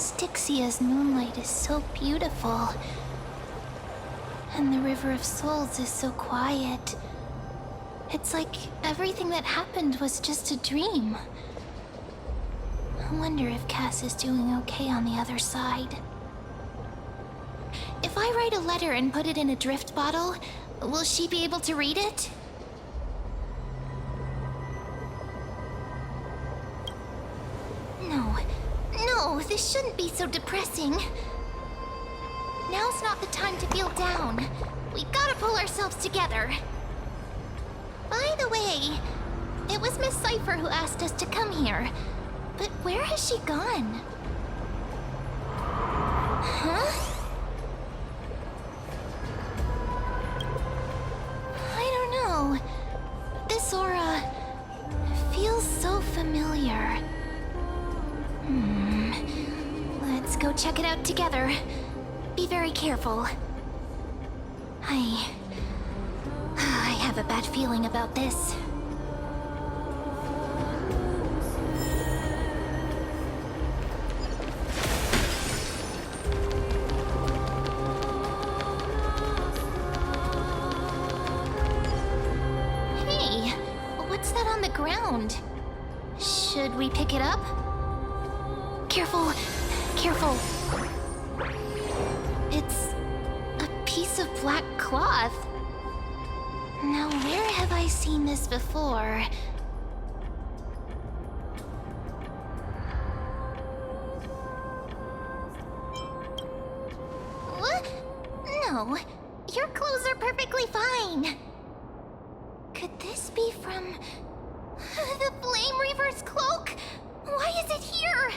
Styxia's moonlight is so beautiful. And the River of Souls is so quiet. It's like everything that happened was just a dream. I wonder if Cass is doing okay on the other side. If I write a letter and put it in a drift bottle, will she be able to read it? No, this shouldn't be so depressing. Now's not the time to feel down. We gotta pull ourselves together. By the way, it was Miss Cipher who asked us to come here. But where has she gone? Huh? I don't know. This aura feels so familiar. Let's go check it out together. Be very careful. I have a bad feeling about this. Hey, what's that on the ground? Should we pick it up? Careful, careful. It's a piece of black cloth. Now, where have I seen this before? What? No, your clothes are perfectly fine. Could this be from the Flame Reaver's cloak? Why is it here?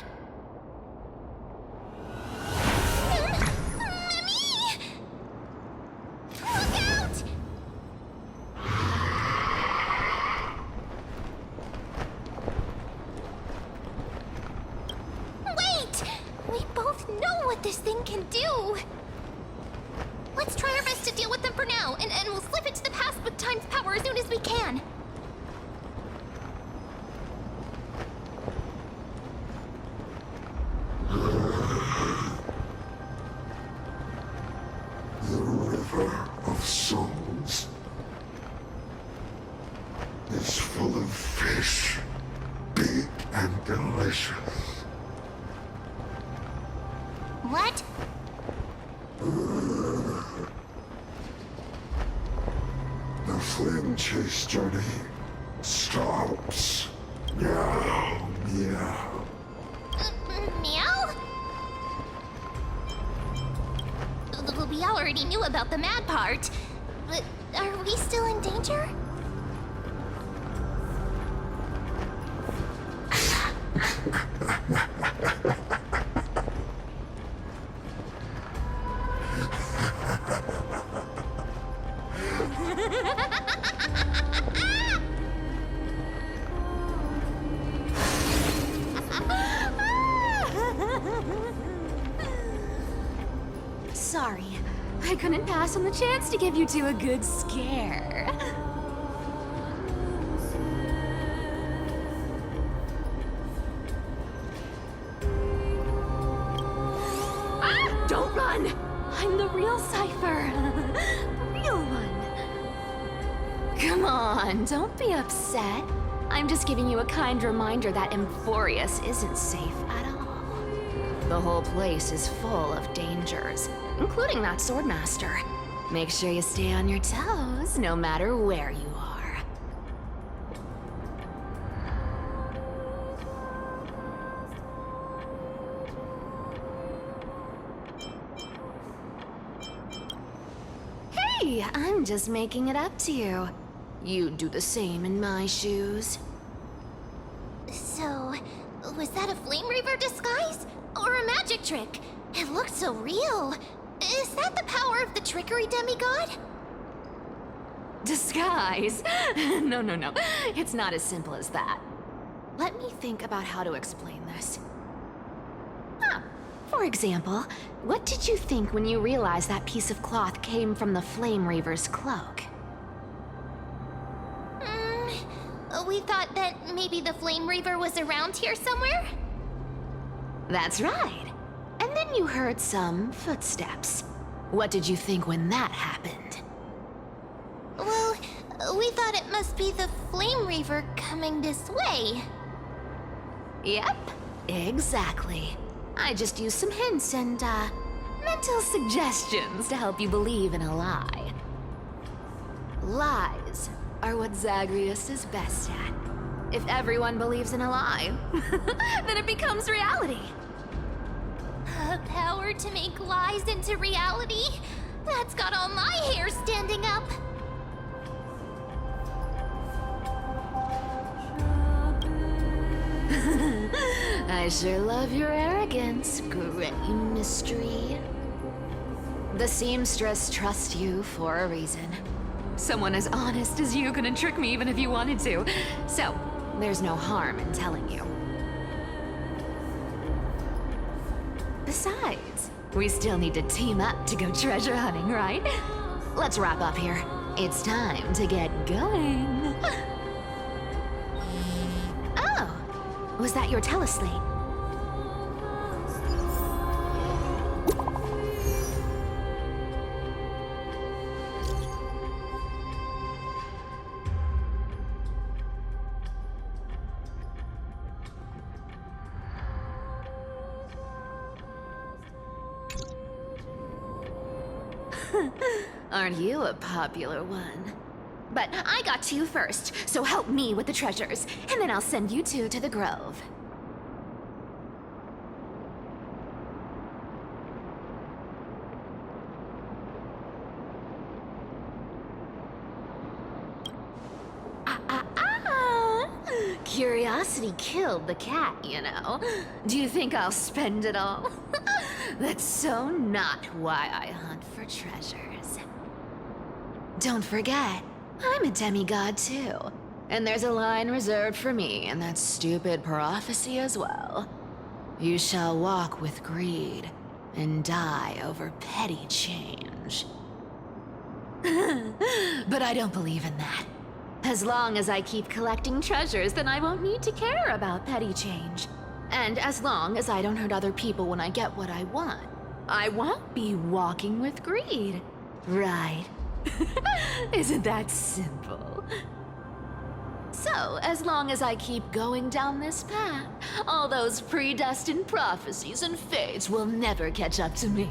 This thing can do. Let's try our best to deal with them for now, and we'll slip into the past with time's power as soon as we can. The River of Souls is full of fish, big and delicious. What? The flame chase journey stops. Meow, meow. Meow? We already knew about the mad part, but are we still in danger? Sorry, I couldn't pass on the chance to give you two a good scare. Ah! Don't run! I'm the real Cipher. The real one. Come on, don't be upset. I'm just giving you a kind reminder that Emphorius isn't safe at all. The whole place is full of dangers, including that swordmaster. Make sure you stay on your toes, no matter where you are. Hey, I'm just making it up to you. You'd do the same in my shoes. So, was that a Flame Reaver disguise? Or a magic trick? It looked so real. Is that the power of the trickery demigod? Disguise? No. It's not as simple as that. Let me think about how to explain this. For example, what did you think when you realized that piece of cloth came from the Flame Reaver's cloak? We thought that maybe the Flame Reaver was around here somewhere? That's right. you heard some footsteps. What did you think when that happened? Well, we thought it must be the Flame Reaver coming this way. Yep, exactly. I just used some hints and, mental suggestions to help you believe in a lie. Lies are what Zagreus is best at. If everyone believes in a lie, then it becomes reality. A power to make lies into reality? That's got all my hair standing up. I sure love your arrogance, Gray Mystery. The seamstress trusts you for a reason. Someone as honest as you couldn't trick me even if you wanted to. So, there's no harm in telling you. Besides, we still need to team up to go treasure hunting, right? Let's wrap up here. It's time to get going. Oh, was that your teleslate? Aren't you a popular one? But I got to you first, so help me with the treasures, and then I'll send you two to the grove. Curiosity killed the cat, you know. Do you think I'll spend it all? That's so not why I hunt for treasures. Don't forget, I'm a demigod too. And there's a line reserved for me in that stupid prophecy as well. You shall walk with greed and die over petty change. But I don't believe in that. As long as I keep collecting treasures, then I won't need to care about petty change. And as long as I don't hurt other people when I get what I want, I won't be walking with greed. Right? Isn't that simple? So, as long as I keep going down this path, all those predestined prophecies and fates will never catch up to me.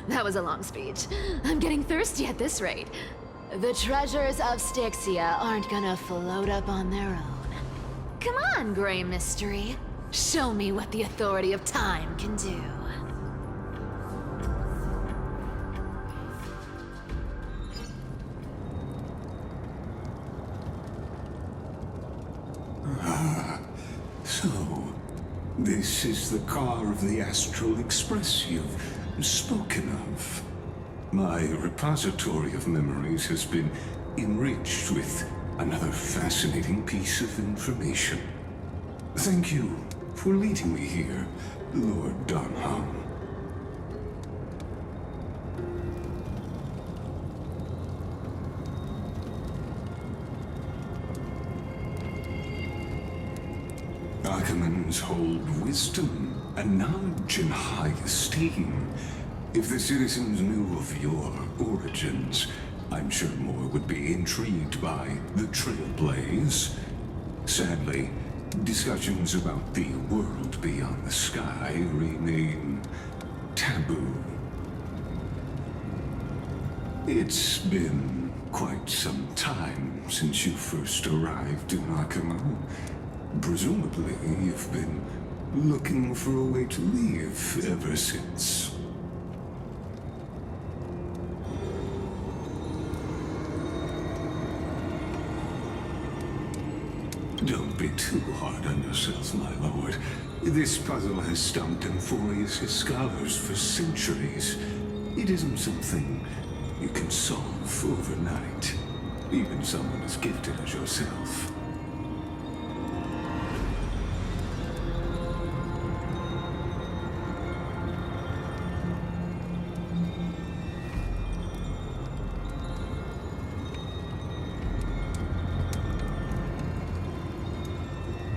That was a long speech. I'm getting thirsty at this rate. The treasures of Styxia aren't gonna float up on their own. Come on, Gray Mystery. Show me what the authority of time can do. So, this is the car of the Astral Express you've spoken of. My repository of memories has been enriched with another fascinating piece of information. Thank you for leading me here, Lord Donham. Archimans hold wisdom and knowledge in high esteem. If the citizens knew of your origins, I'm sure more would be intrigued by the Trailblaze. Sadly, discussions about the world beyond the sky remain taboo. It's been quite some time since you first arrived in Akama. Presumably, you've been looking for a way to leave ever since. Don't be too hard on yourself, my lord. This puzzle has stumped Amphorius' scholars for centuries. It isn't something you can solve overnight, even someone as gifted as yourself.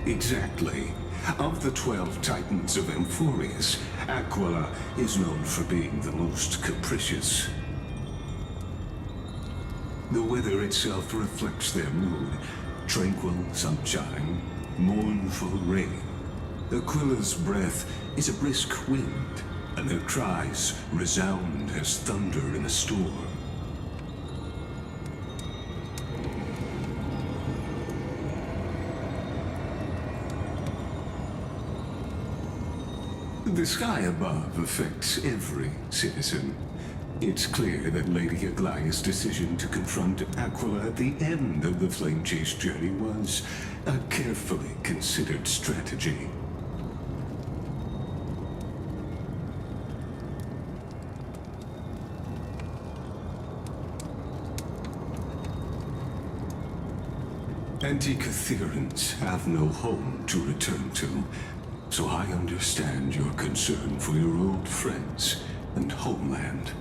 Exactly. Of the 12 titans of Emphorius, Aquila is known for being the most capricious. The weather itself reflects their mood. Tranquil sunshine, mournful rain. Aquila's breath is a brisk wind, and their cries resound as thunder in a storm. The sky above affects every citizen. It's clear that Lady Aglaya's decision to confront Aquila at the end of the Flame Chase journey was a carefully considered strategy. Antikytherans have no home to return to, so I understand your concern for your old friends and homeland.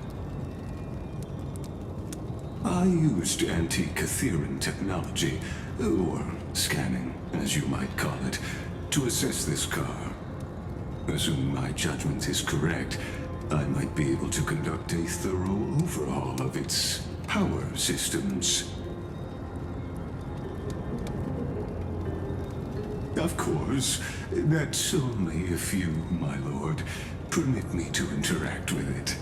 I used anti-Kytheran technology, or scanning, as you might call it, to assess this car. Assuming my judgment is correct, I might be able to conduct a thorough overhaul of its power systems. Of course, that's only if you, my lord, permit me to interact with it.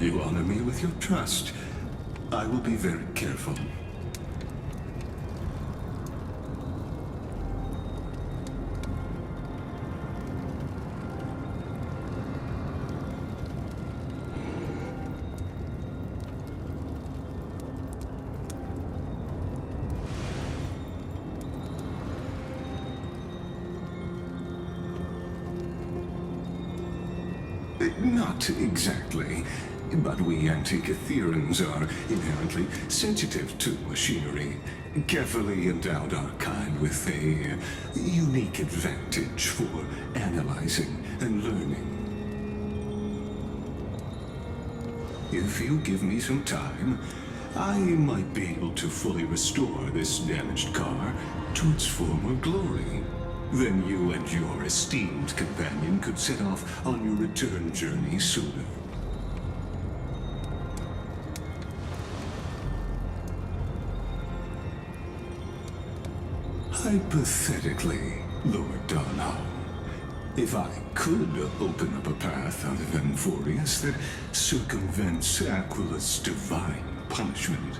You honor me with your trust. I will be very careful. Not exactly, but we Antikytherans are inherently sensitive to machinery. Carefully endowed our kind with a unique advantage for analyzing and learning. If you give me some time, I might be able to fully restore this damaged car to its former glory. Then you and your esteemed companion could set off on your return journey sooner. Hypothetically, Lord Donholm, if I could open up a path out of Emphorius that circumvents Aquila's divine punishment,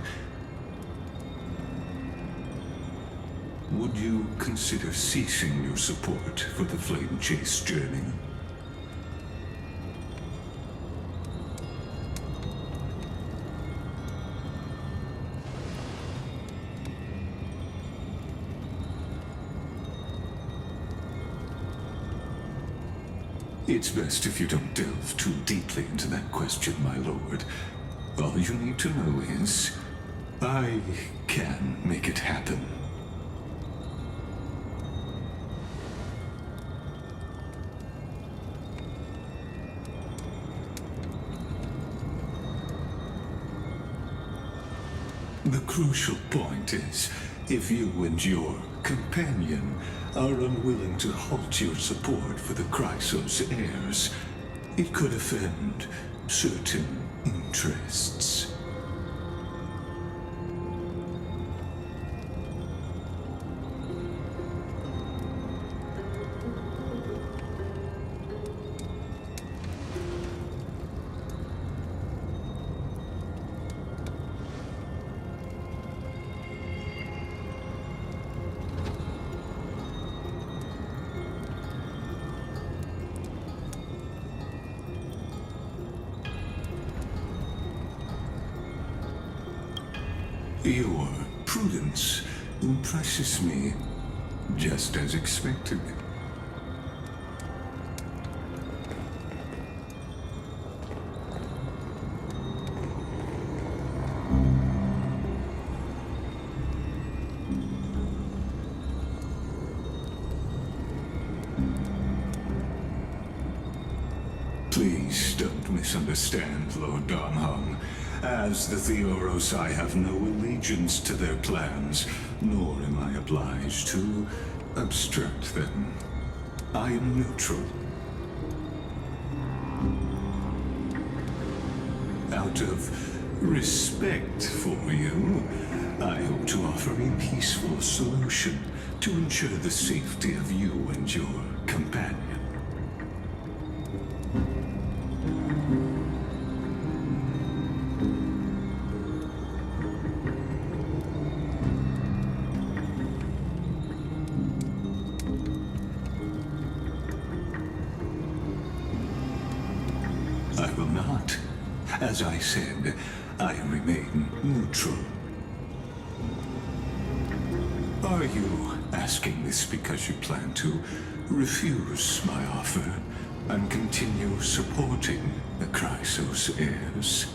would you consider ceasing your support for the Flame Chase journey? It's best if you don't delve too deeply into that question, my lord. All you need to know is, I can make it happen. The crucial point is, if you and your companion are unwilling to halt your support for the Chrysos heirs, it could offend certain interests. Your prudence impresses me, just as expected. Please don't misunderstand, Lord Donhong. As the Theoros, I have no allegiance to their plans, nor am I obliged to obstruct them. I am neutral. Out of respect for you, I hope to offer a peaceful solution to ensure the safety of you and your companion. I will not. As I said, I remain neutral. Are you asking this because you plan to refuse my offer and continue supporting the Chrysos heirs?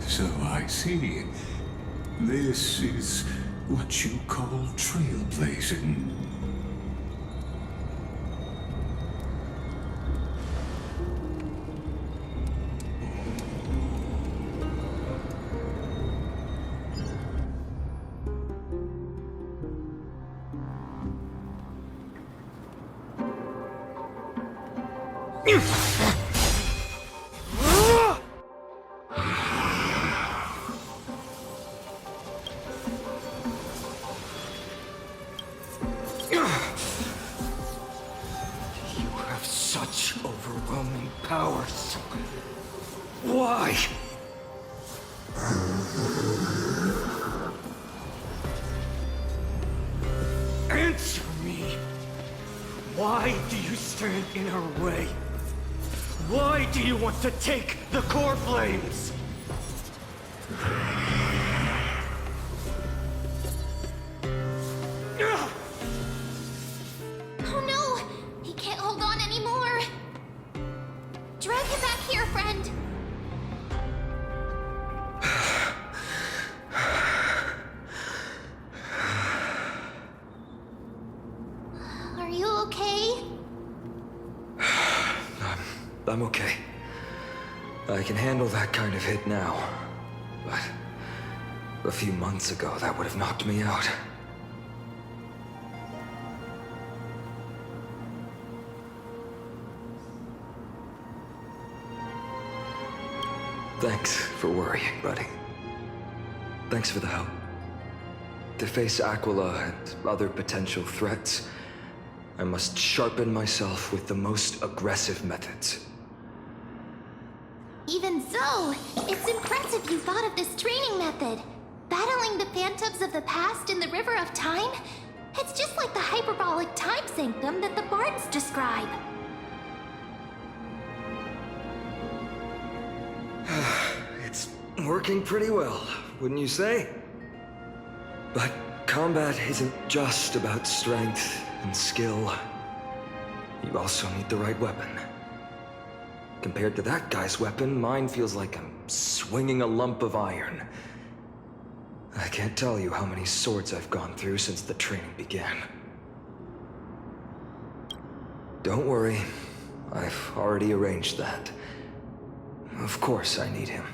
So I see. This is what you call trailblazing. Such overwhelming powers. Why? Answer me. Why do you stand in our way? Why do you want to take the core flames? Oh no! He can't hold on anymore! Drag him back here, friend! Are you okay? I'm okay. I can handle that kind of hit now. But a few months ago, that would have knocked me out. Thanks for worrying, buddy. Thanks for the help. To face Aquila and other potential threats, I must sharpen myself with the most aggressive methods. Even so, it's impressive you thought of this training method. Battling the phantoms of the past in the River of Time? It's just like the hyperbolic time sanctum that the bards describe. It's working pretty well, wouldn't you say? But combat isn't just about strength and skill. You also need the right weapon. Compared to that guy's weapon, mine feels like I'm swinging a lump of iron. I can't tell you how many swords I've gone through since the training began. Don't worry, I've already arranged that. Of course I need him.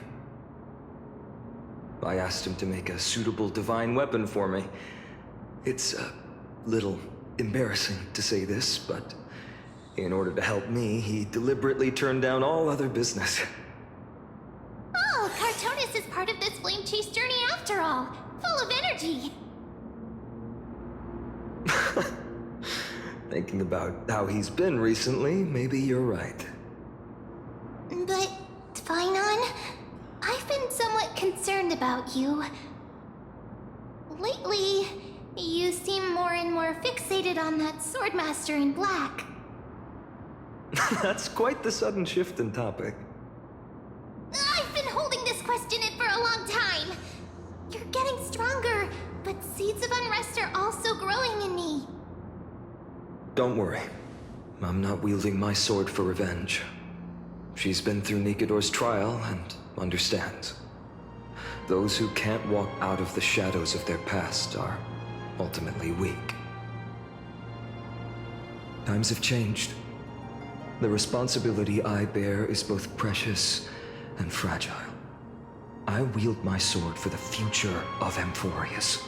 I asked him to make a suitable divine weapon for me. It's a little embarrassing to say this, but in order to help me, he deliberately turned down all other business. Oh, Cartonis is part of this flame chase journey after all. Full of energy. Thinking about how he's been recently, maybe you're right. But, Finon, I've been somewhat concerned about you. Lately, you seem more and more fixated on that Swordmaster in black. That's quite the sudden shift in topic. I've been holding this question in for a long time. You're getting stronger, but seeds of unrest are also growing in me. Don't worry. I'm not wielding my sword for revenge. She's been through Nikador's trial and understands. Those who can't walk out of the shadows of their past are ultimately weak. Times have changed. The responsibility I bear is both precious and fragile. I wield my sword for the future of Amphorius.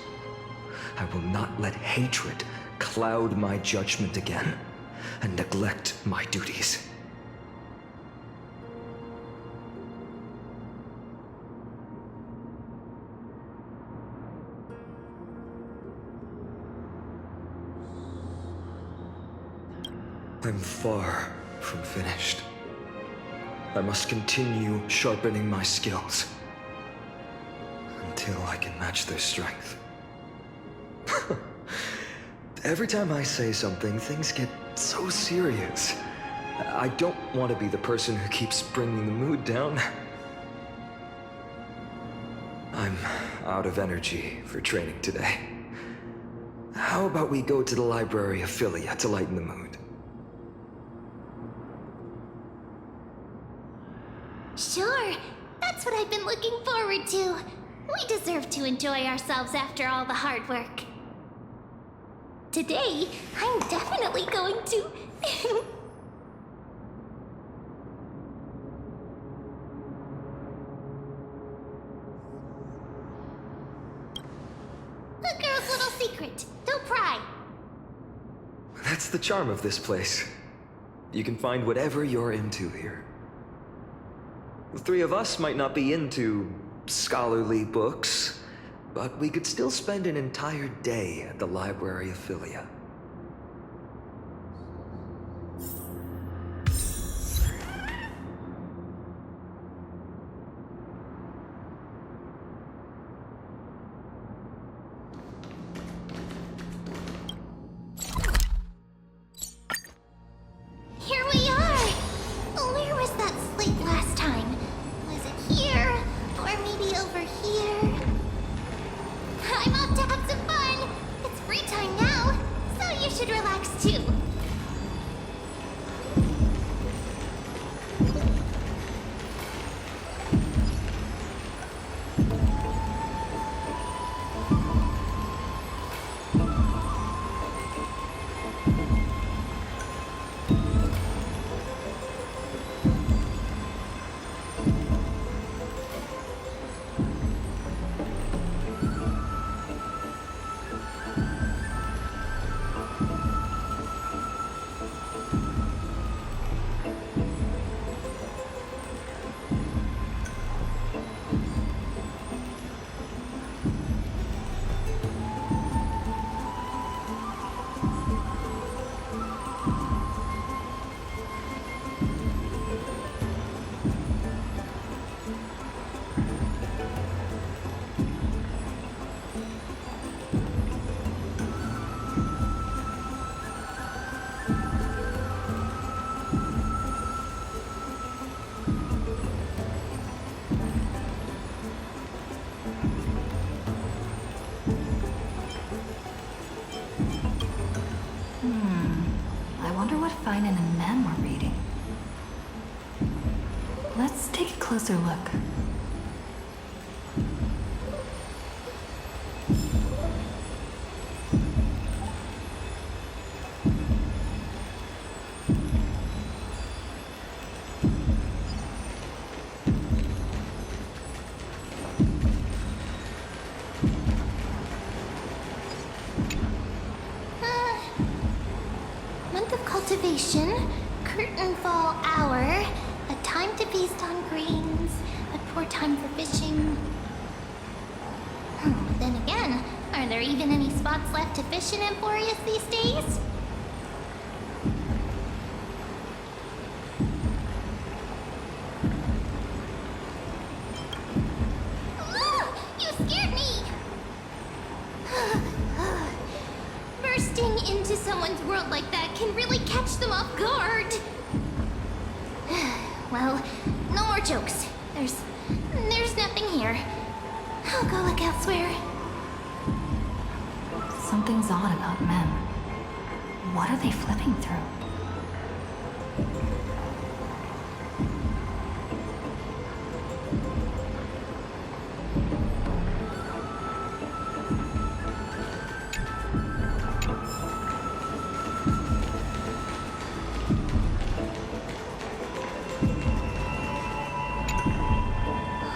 I will not let hatred cloud my judgment again and neglect my duties. I'm far from finished. I must continue sharpening my skills until I can match their strength. Every time I say something, things get so serious. I don't want to be the person who keeps bringing the mood down. I'm out of energy for training today. How about we go to the library of Philia to lighten the mood? Sure, that's what I've been looking forward to. We deserve to enjoy ourselves after all the hard work. Today, I'm definitely going to... A girl's little secret. Don't pry. That's the charm of this place. You can find whatever you're into here. The three of us might not be into scholarly books, but we could still spend an entire day at the Library of Philia. Here we are! Where was that slate last time? Was it here? Or maybe over here? I'm off to have some fun! It's free time now, so you should relax too. I wonder what Finan and Mem were reading. Let's take a closer look. Month of cultivation, curtain fall hour, a time to feast on grains, a poor time for fishing. Then again, are there even any spots left to fish in Amphorius these days? You scared me! Bursting into someone's world like that can really catch them off guard. Well, no more jokes. There's nothing here. I'll go look elsewhere. Something's odd about men. What are they flipping through?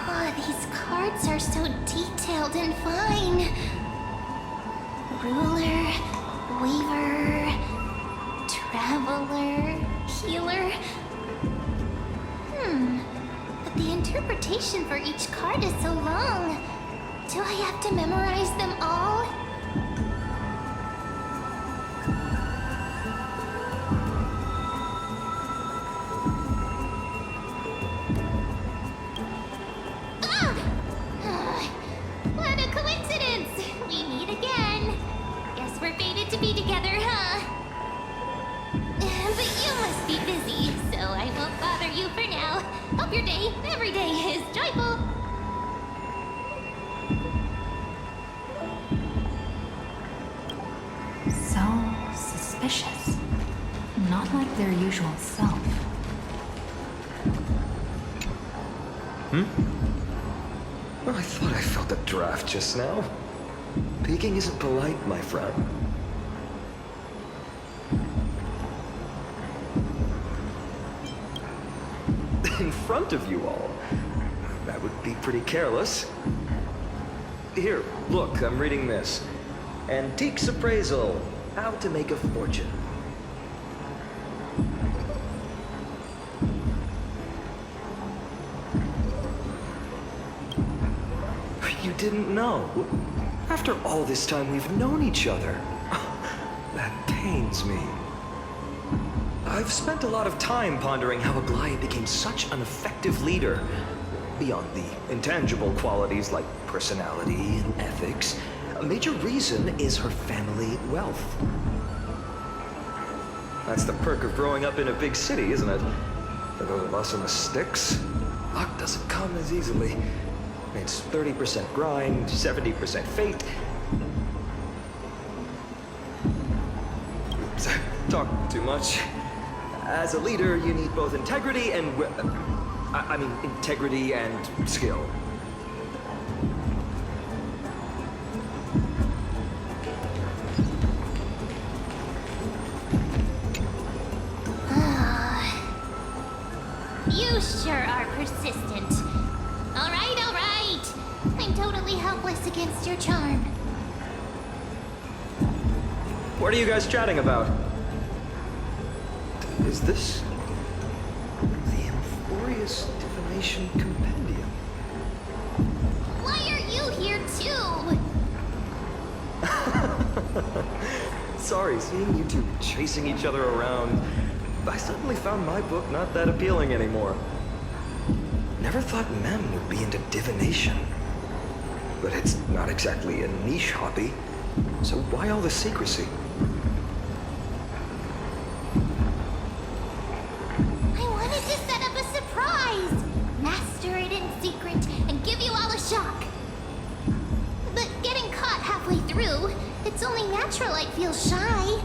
Oh, these cards are so detailed and fine. Ruler, weaver, traveler, healer. But the interpretation for each card is so long. Do I have to memorize them all? What a coincidence! We meet again. Guess we're fated to be together, huh? But you must be busy, so I won't bother you for now. Hope your day, every day, is joyful. So suspicious. Not like their usual self. Well, I thought I felt a draft just now. Peeking isn't polite, my friend. In front of you all. That would be pretty careless. Here, look, I'm reading this. Antiques Appraisal. How to make a fortune. You didn't know? After all this time we've known each other. That pains me. I've spent a lot of time pondering how Aglaia became such an effective leader. Beyond the intangible qualities like personality and ethics, a major reason is her family wealth. That's the perk of growing up in a big city, isn't it? For those of us in the sticks, luck doesn't come as easily. It's 30% grind, 70% fate. Oops, talk too much. As a leader, you need both integrity and... integrity and skill. You sure are persistent. All right. I'm totally helpless against your charm. What are you guys chatting about? Is this the Amphorious Divination Compendium? Why are you here too? Sorry, seeing you two chasing each other around, I suddenly found my book not that appealing anymore. Never thought men would be into divination. But it's not exactly a niche hobby, so why all the secrecy? I wanted to set up a surprise! Master it in secret and give you all a shock. But getting caught halfway through, it's only natural I'd feel shy.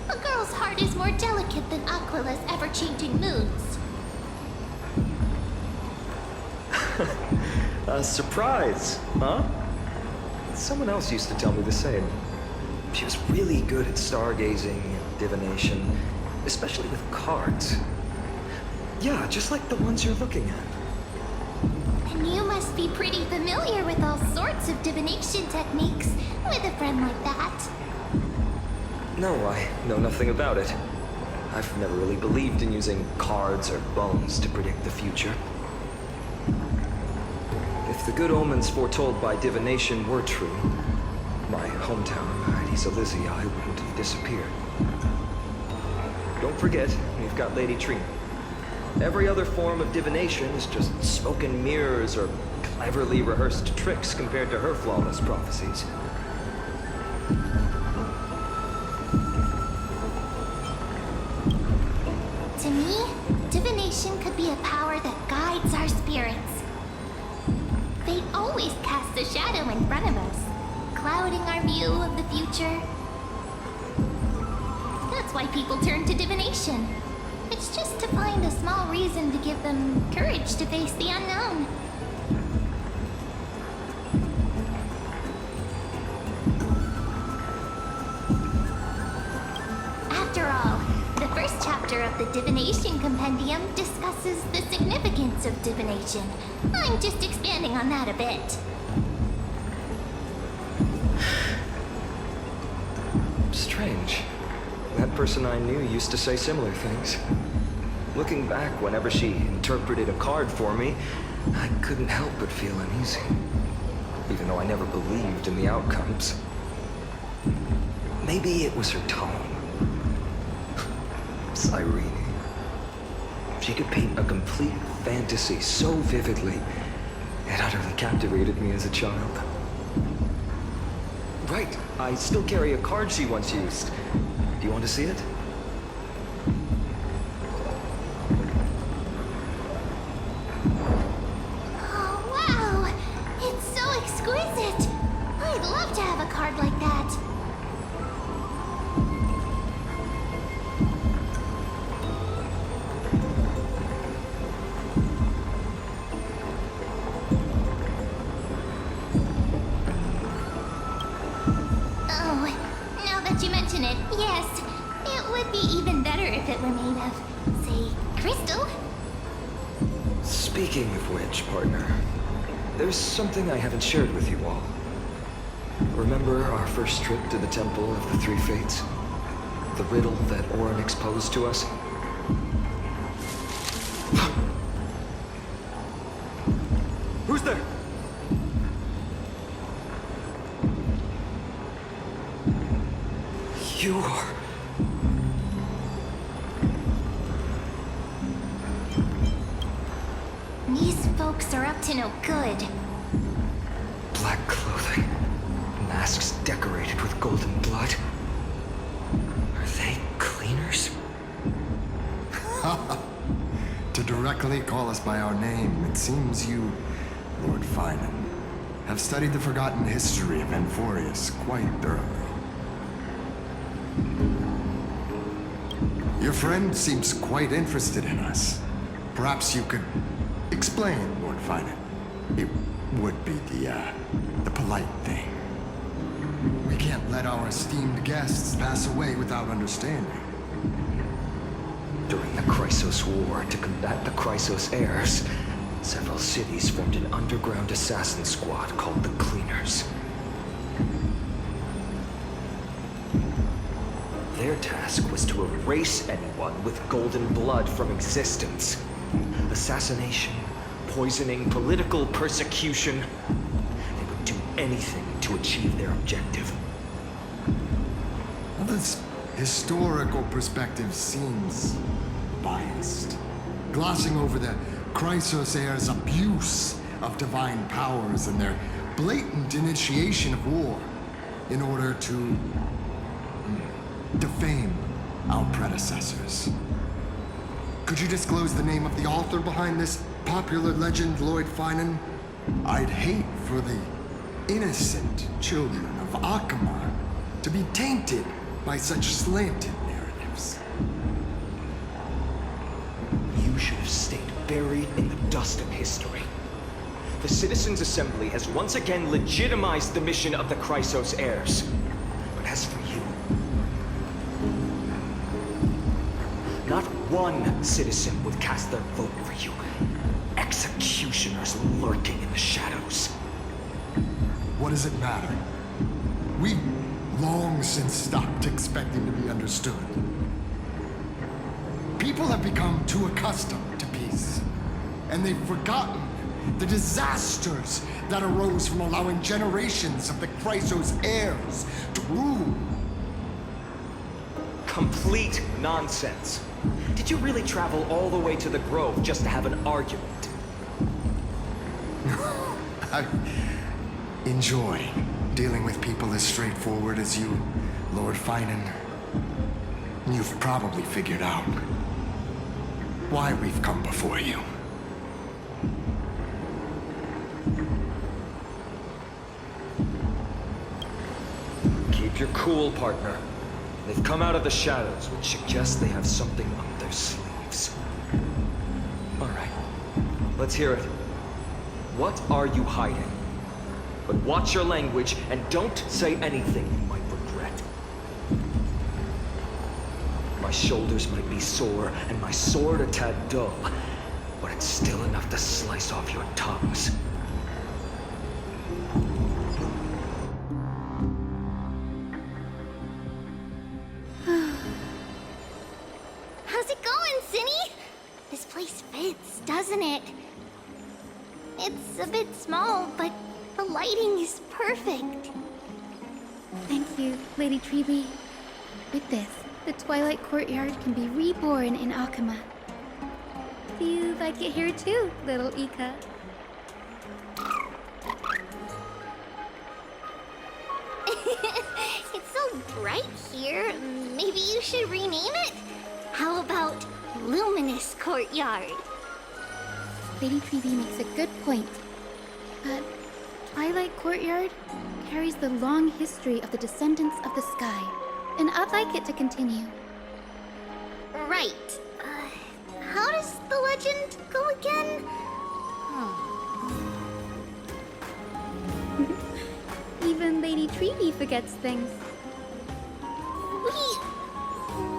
A girl's heart is more delicate than Aquila's ever-changing moods. A surprise, huh? Someone else used to tell me the same. She was really good at stargazing and divination, especially with cards. Yeah, just like the ones you're looking at. And you must be pretty familiar with all sorts of divination techniques with a friend like that. No, I know nothing about it. I've never really believed in using cards or bones to predict the future. If the good omens foretold by divination were true, my hometown, Addis Elysia, wouldn't have disappeared. Don't forget, we've got Lady Trina. Every other form of divination is just smoke and mirrors or cleverly rehearsed tricks compared to her flawless prophecies. To me, divination could be a power that guides our spirits. Fate always casts a shadow in front of us, clouding our view of the future. why people turn to divination. It's just to find a small reason to give them courage to face the unknown. After all, the first chapter of the Divination Compendium discusses the significance of divination. I'm just expanding on that a bit. Strange. That person I knew used to say similar things. Looking back, whenever she interpreted a card for me, I couldn't help but feel uneasy. Even though I never believed in the outcomes. Maybe it was her tone. Irene. She could paint a complete fantasy so vividly, it utterly captivated me as a child. Right, I still carry a card she once used. Do you want to see it? Oh, wow! It's so exquisite! I'd love to have a card like that. Yes, it would be even better if it were made of, say, crystal. Speaking of which, partner, there's something I haven't shared with you all. Remember our first trip to the Temple of the Three Fates? The riddle that Orin exposed to us? Who's there? You are... These folks are up to no good. Black clothing, masks decorated with golden blood. Are they cleaners? To directly call us by our name, it seems you, Lord Finan, have studied the forgotten history of Enforius quite thoroughly. Your friend seems quite interested in us. Perhaps you could explain, Lord Finan. It would be the polite thing. We can't let our esteemed guests pass away without understanding. During the Chrysos War, to combat the Chrysos heirs, several cities formed an underground assassin squad called the Cleaners. Their task was to erase anyone with golden blood from existence. Assassination, poisoning, political persecution. They would do anything to achieve their objective. Well, this historical perspective seems biased, glossing over the Chrysos heirs' abuse of divine powers and their blatant initiation of war in order to defame our predecessors. Could you disclose the name of the author behind this popular legend, Lord Finan? I'd hate for the innocent children of Akamar to be tainted by such slanted narratives. You should have stayed buried in the dust of history. The Citizens' Assembly has once again legitimized the mission of the Chrysos heirs. But as for you, not one citizen would cast their vote for you. Executioners lurking in the shadows. What does it matter? We've long since stopped expecting to be understood. People have become too accustomed to peace, and they've forgotten the disasters that arose from allowing generations of the Chrysos heirs to rule. Complete nonsense. Did you really travel all the way to the Grove just to have an argument? I enjoy dealing with people as straightforward as you, Lord Finan. You've probably figured out why we've come before you. Keep your cool, partner. They've come out of the shadows, which suggests they have something up their sleeves. All right, let's hear it. What are you hiding? But watch your language and don't say anything you might regret. My shoulders might be sore and my sword a tad dull, but it's still enough to slice off your tongues. How's it going, Cinny? This place fits, doesn't it? It's a bit small, but the lighting is perfect. Thank you, Lady Treby. With this, the Twilight Courtyard can be reborn in Akama. Do you like it here too, little Ika? It's so bright here. Maybe you should rename it? How about Luminous Courtyard? Lady Treby makes a good point. But Twilight Courtyard carries the long history of the descendants of the sky, and I'd like it to continue. Right. How does the legend go again? Even Lady Treby forgets things.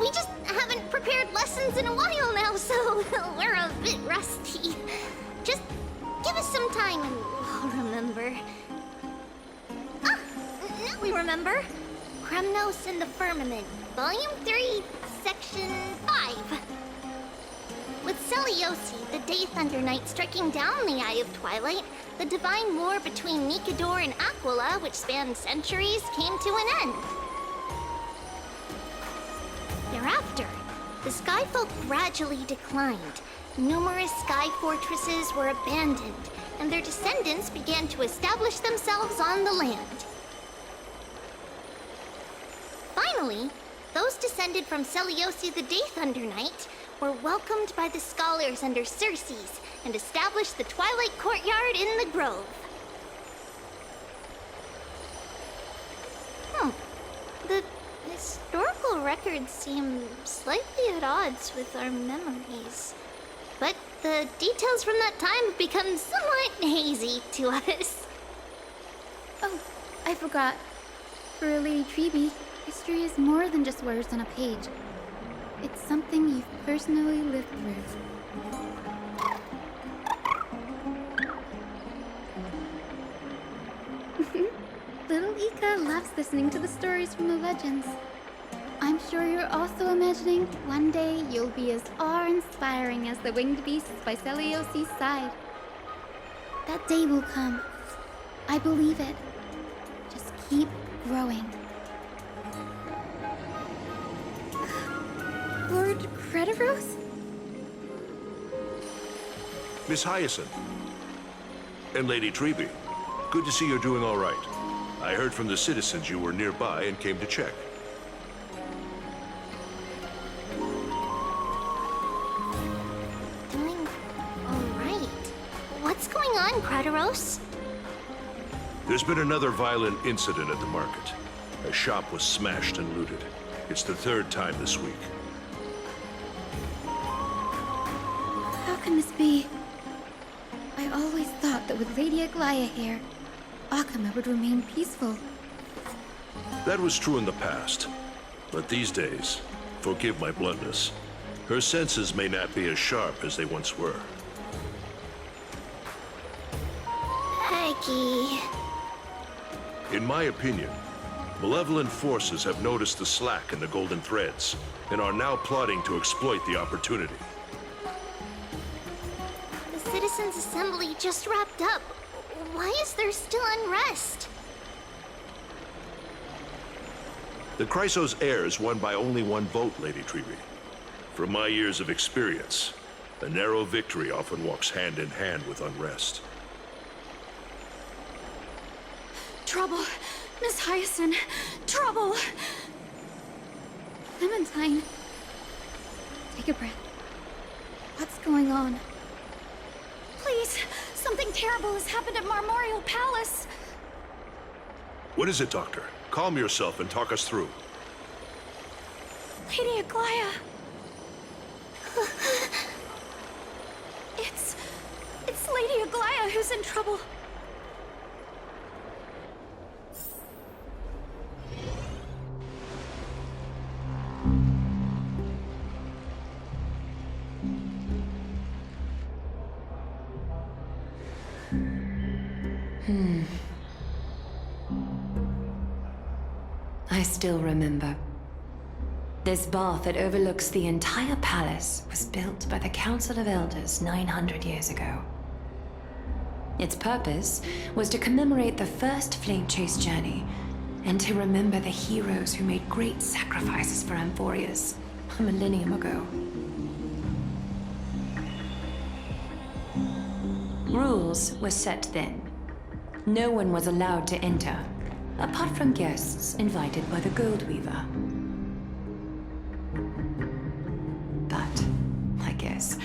We just haven't prepared lessons in a while now, so we're a bit rusty. Just give us some time and we'll remember. Ah, now we remember. Kremnos in the Firmament, Volume 3, Section 5. With Celiosi, the Day Thunder Knight, striking down the Eye of Twilight, the divine war between Nikador and Aquila, which spanned centuries, came to an end. Thereafter, the Skyfolk gradually declined. Numerous sky fortresses were abandoned, and their descendants began to establish themselves on the land. Finally, those descended from Celiosi the Day Thunder Knight were welcomed by the scholars under Circes and established the Twilight Courtyard in the Grove. The historical records seem slightly at odds with our memories. But the details from that time have become somewhat hazy to us. Oh, I forgot. For Lady Treby, history is more than just words on a page. It's something you've personally lived through. Little Ika loves listening to the stories from the legends. I'm sure you're also imagining one day you'll be as awe-inspiring as the winged beasts by Celiosi's side. That day will come. I believe it. Just keep growing. Lord Crediros? Miss Hyacine. And Lady Treby. Good to see you're doing all right. I heard from the citizens you were nearby and came to check. Doing all right. What's going on, Crediros? There's been another violent incident at the market. A shop was smashed and looted. It's the third time this week. How can this be? I always thought that with Lady Aglaya here, Akama would remain peaceful. That was true in the past. But these days, forgive my bluntness, her senses may not be as sharp as they once were. Peggy. In my opinion, malevolent forces have noticed the slack in the golden threads and are now plotting to exploit the opportunity. The Citizens' Assembly just wrapped up. Why is there still unrest? The Chrysos heirs won by only one vote, Lady Treby. From my years of experience, a narrow victory often walks hand in hand with unrest. Trouble! Miss Hyacine! Trouble! Clementine! Take a breath. What's going on? Please! Something terrible has happened at Marmorial Palace! What is it, Doctor? Calm yourself and talk us through. Lady Aglaya! It's Lady Aglaya who's in trouble. I still remember. This bath that overlooks the entire palace was built by the Council of Elders 900 years ago. Its purpose was to commemorate the first flame chase journey and to remember the heroes who made great sacrifices for Amphorius a millennium ago. Rules were set then. No one was allowed to enter, apart from guests invited by the Goldweaver. But, I guess,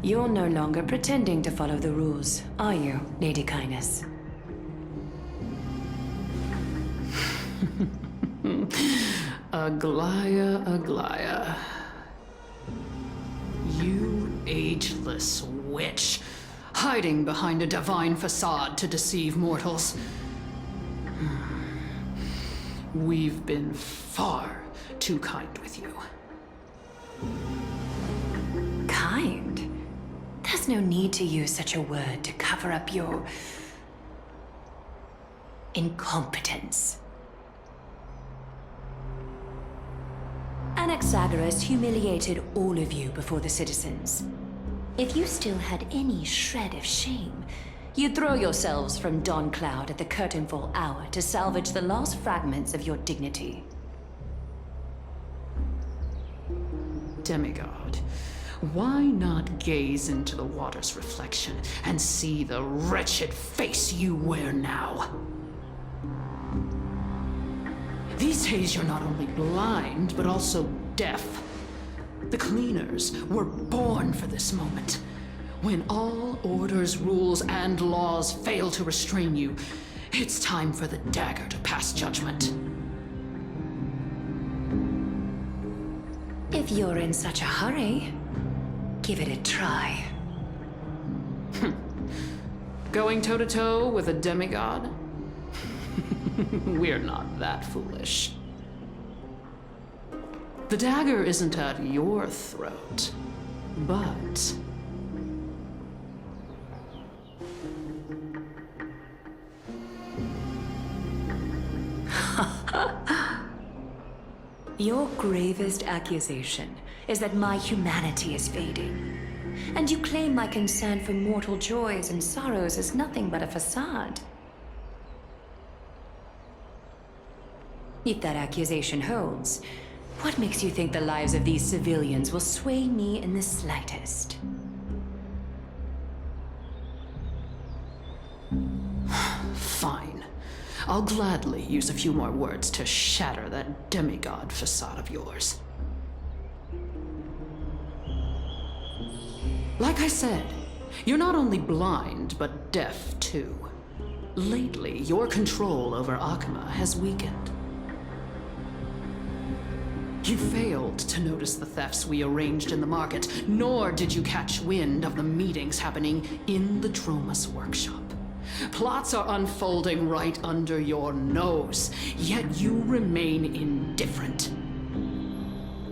you're no longer pretending to follow the rules, are you, Lady Kindness? Aglaya, Aglaya. You ageless witch, hiding behind a divine facade to deceive mortals. We've been far too kind with you. Kind? There's no need to use such a word to cover up your incompetence. Anaxagoras humiliated all of you before the citizens. If you still had any shred of shame, you'd throw yourselves from Dawn Cloud at the curtainfall hour to salvage the last fragments of your dignity. Demigod, why not gaze into the water's reflection and see the wretched face you wear now? These days you're not only blind, but also deaf. The cleaners were born for this moment. When all orders, rules, and laws fail to restrain you, it's time for the dagger to pass judgment. If you're in such a hurry, give it a try. Going toe-to-toe with a demigod? We're not that foolish. The dagger isn't at your throat, but... Your gravest accusation is that my humanity is fading. And you claim my concern for mortal joys and sorrows is nothing but a facade. If that accusation holds, what makes you think the lives of these civilians will sway me in the slightest? Fine. I'll gladly use a few more words to shatter that demigod facade of yours. Like I said, you're not only blind, but deaf too. Lately, your control over Akama has weakened. You failed to notice the thefts we arranged in the market, nor did you catch wind of the meetings happening in the Dromus workshop. Plots are unfolding right under your nose, yet you remain indifferent.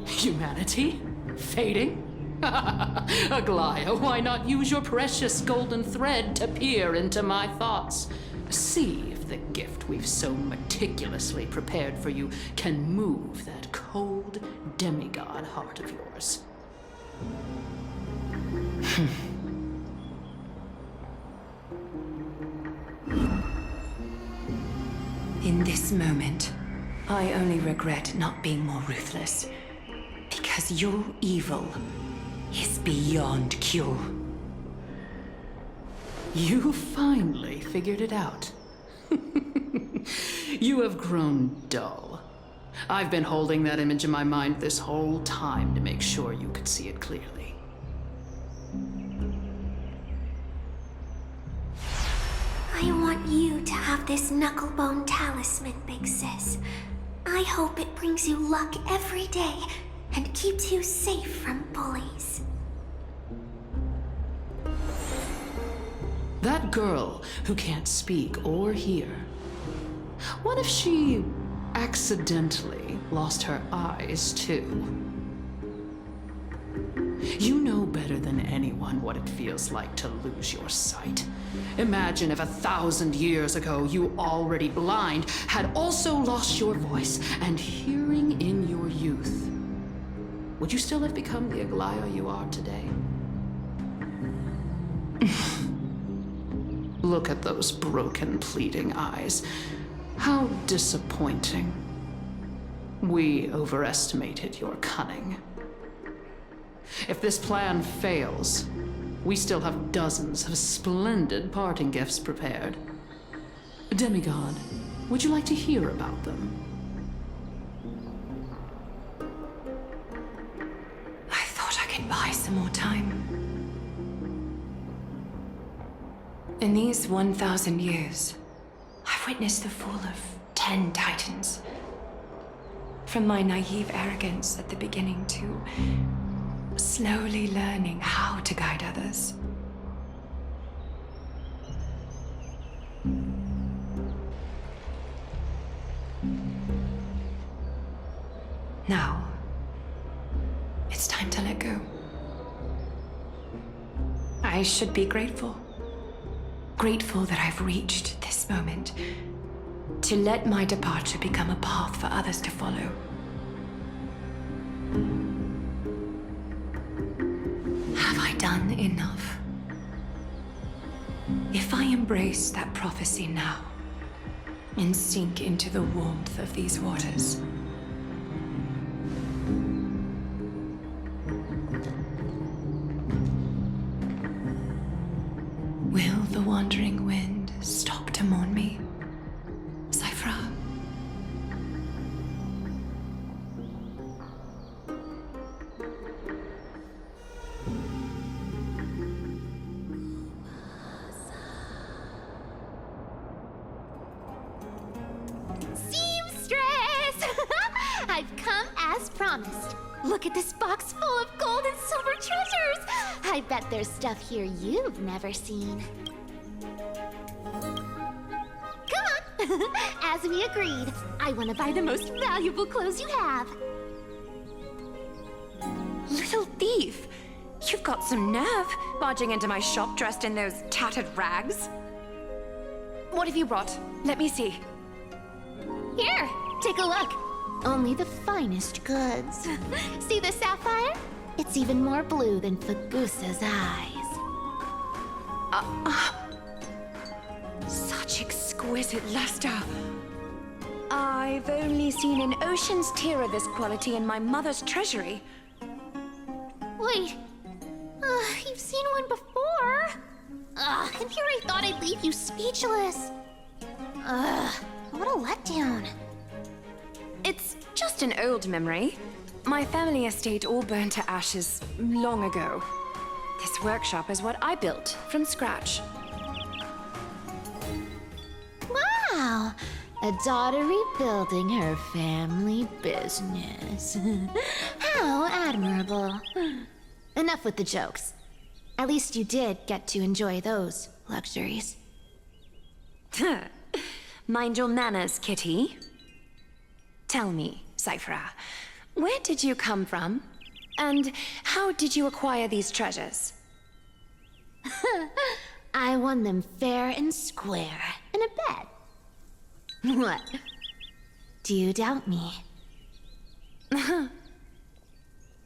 Humanity? Fading? Aglaya, why not use your precious golden thread to peer into my thoughts? See if the gift we've so meticulously prepared for you can move that cold demigod heart of yours. In this moment, I only regret not being more ruthless. Because your evil is beyond cure. You finally figured it out. You have grown dull. I've been holding that image in my mind this whole time to make sure you could see it clearly. I want you to have this knucklebone talisman, Big Sis. I hope it brings you luck every day, and keeps you safe from bullies. That girl who can't speak or hear. What if she accidentally lost her eyes too? You know better than anyone what it feels like to lose your sight. Imagine if 1,000 years ago you, already blind, had also lost your voice and hearing in your youth. Would you still have become the Aglaia you are today? Look at those broken, pleading eyes. How disappointing. We overestimated your cunning. If this plan fails, we still have dozens of splendid parting gifts prepared. Demigod, would you like to hear about them? I thought I could buy some more time. In these 1,000 years, I've witnessed the fall of 10 titans. From my naive arrogance at the beginning to slowly learning how to guide others. Now, it's time to let go. I should be grateful. Grateful that I've reached this moment. To let my departure become a path for others to follow. Have I done enough? If I embrace that prophecy now and sink into the warmth of these waters, will the wandering wind stop to mourn me? Cipher. I've come as promised. Look at this box full of gold and silver treasures. I bet there's stuff here you've never seen. Come on. As we agreed, I want to buy the most valuable clothes you have. Little thief! You've got some nerve, barging into my shop dressed in those tattered rags. What have you brought? Let me see. Here, take a look. Only the finest goods. See the sapphire? It's even more blue than Fagusa's eyes. Such exquisite luster. I've only seen an ocean's tear of this quality in my mother's treasury. Wait, you've seen one before. And here I thought I'd leave you speechless. What a letdown. It's just an old memory. My family estate all burned to ashes long ago. This workshop is what I built from scratch. Wow, a daughter rebuilding her family business. How admirable. Enough with the jokes. At least you did get to enjoy those luxuries. Mind your manners, kitty. Tell me, Cipher, where did you come from? And how did you acquire these treasures? I won them fair and square in a bet. What? Do you doubt me?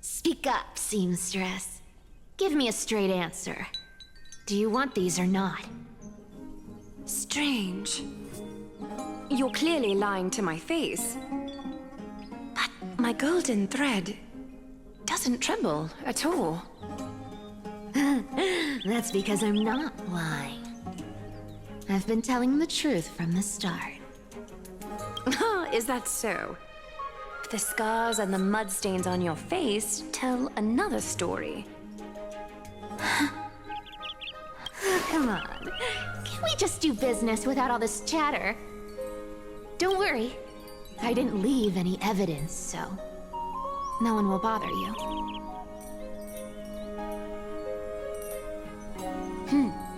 Speak up, seamstress. Give me a straight answer. Do you want these or not? Strange. You're clearly lying to my face. But my golden thread doesn't tremble at all. That's because I'm not lying. I've been telling the truth from the start. Is that so? The scars and the mud stains on your face tell another story. Come on. Can we just do business without all this chatter? Don't worry. I didn't leave any evidence, so... No one will bother you.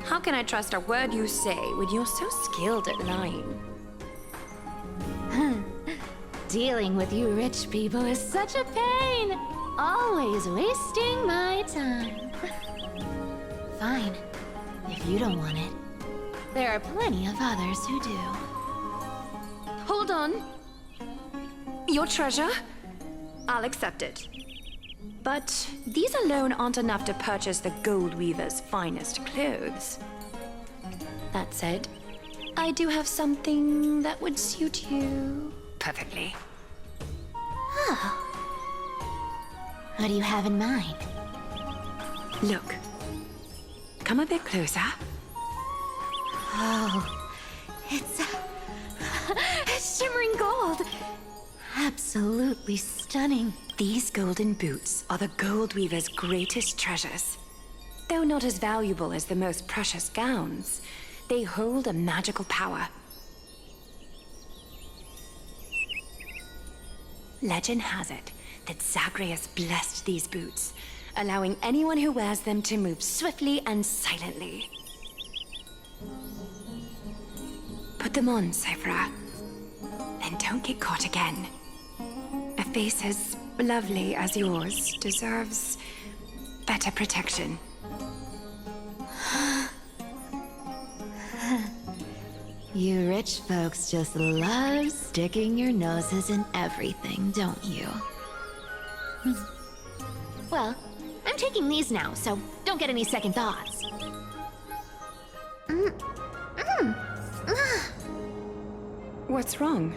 How can I trust a word you say when you're so skilled at lying? Dealing with you rich people is such a pain. Always wasting my time. Fine, if you don't want it. There are plenty of others who do. Hold on. Your treasure? I'll accept it. But these alone aren't enough to purchase the Gold Weaver's finest clothes. That said, I do have something that would suit you perfectly. Oh. What do you have in mind? Look. Come a bit closer. Oh, it's shimmering gold. Absolutely stunning. These golden boots are the Gold Weaver's greatest treasures. Though not as valuable as the most precious gowns, they hold a magical power. Legend has it that Zagreus blessed these boots, allowing anyone who wears them to move swiftly and silently. Put them on, Cipher, and don't get caught again. A face as lovely as yours deserves better protection. You rich folks just love sticking your noses in everything, don't you? Well, I'm taking these now, so don't get any second thoughts. What's wrong?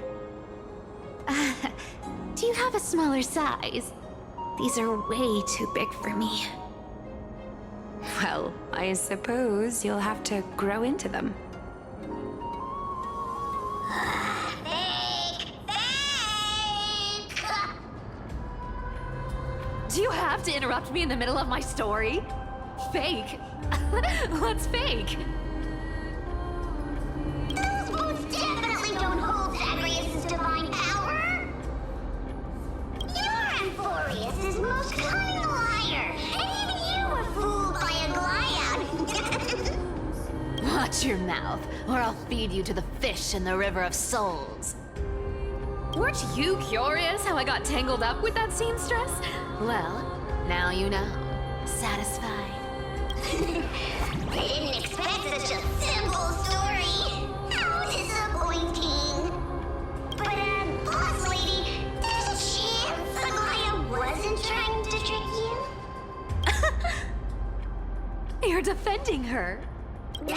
Do you have a smaller size? These are way too big for me. Well, I suppose you'll have to grow into them. Do you have to interrupt me in the middle of my story? Fake? What's fake? Those boots definitely don't hold Zagreus' divine power! You're Amphorius' most cunning liar, and even you were fooled by a Glyad! Watch your mouth, or I'll feed you to the fish in the River of Souls. Weren't you curious how I got tangled up with that seamstress? Well, now you know. Satisfied? I didn't expect such a simple story. How disappointing. But, boss lady, there's a chance Aglaia wasn't trying to trick you? You're defending her. No.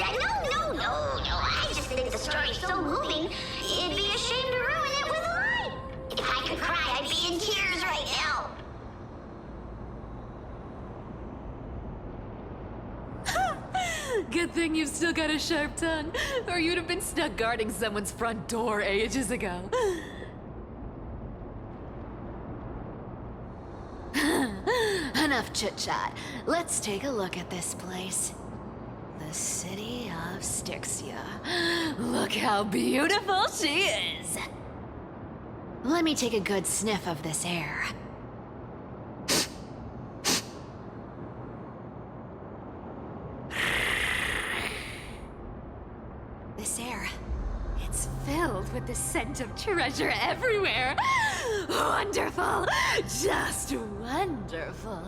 I just think the story's so moving, it'd be a shame to ruin it with a lie. If I could cry, I'd be in tears right now. Good thing you've still got a sharp tongue, or you'd have been stuck guarding someone's front door ages ago. Enough chit-chat. Let's take a look at this place. The city of Styxia. Look how beautiful she is! Let me take a good sniff of this air. This air, it's filled with the scent of treasure everywhere. Wonderful! Just wonderful.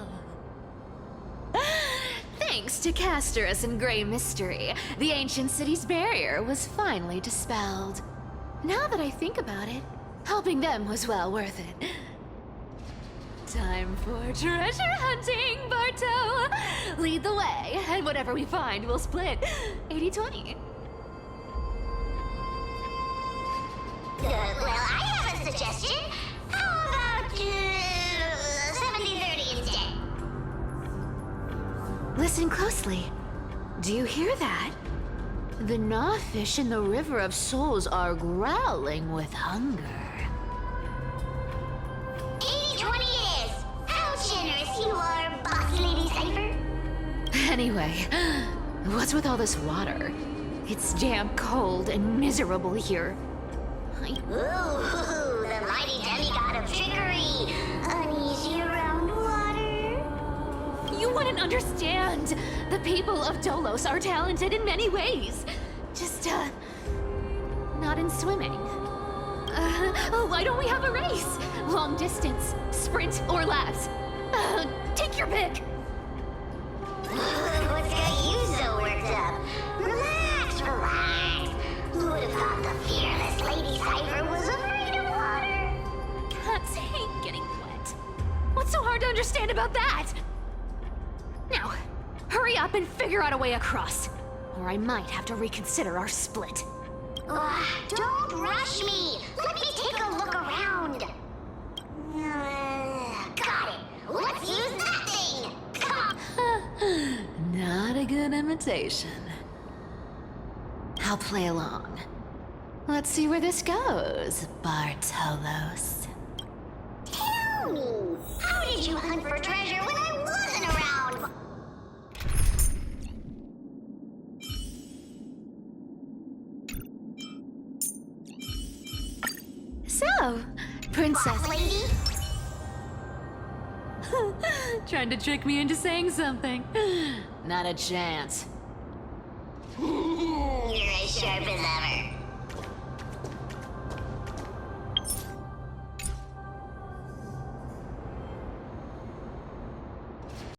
Thanks to Castorus and Grey Mystery, the ancient city's barrier was finally dispelled. Now that I think about it, helping them was well worth it. Time for treasure hunting, Barto! Lead the way, and whatever we find, we'll split 80-20. Well, I have a suggestion. How about 70-30 instead? Listen closely. Do you hear that? The gnawfish in the River of Souls are growling with hunger. 80-20 it is. How generous you are, Boss Lady Cipher. Anyway, what's with all this water? It's damp, cold, and miserable here. Ooh, the mighty demigod of trickery. Unease wouldn't understand. The people of Dolos are talented in many ways. Just, not in swimming. Why don't we have a race? Long distance, sprint, or laps? Take your pick. What's got you so worked up? Relax, relax. Who would have thought the fearless Lady Cipher was afraid of water? Cats hate getting wet. What's so hard to understand about that? Now, hurry up and figure out a way across. Or I might have to reconsider our split. Don't rush me. Let me take a look around. Got it. Let's use that thing. Come on. Not a good imitation. I'll play along. Let's see where this goes, Bartolos. Tell me, how did you hunt for treasure when I wasn't around? So, Princess Lady? trying to trick me into saying something. Not a chance. You're as sharp as ever.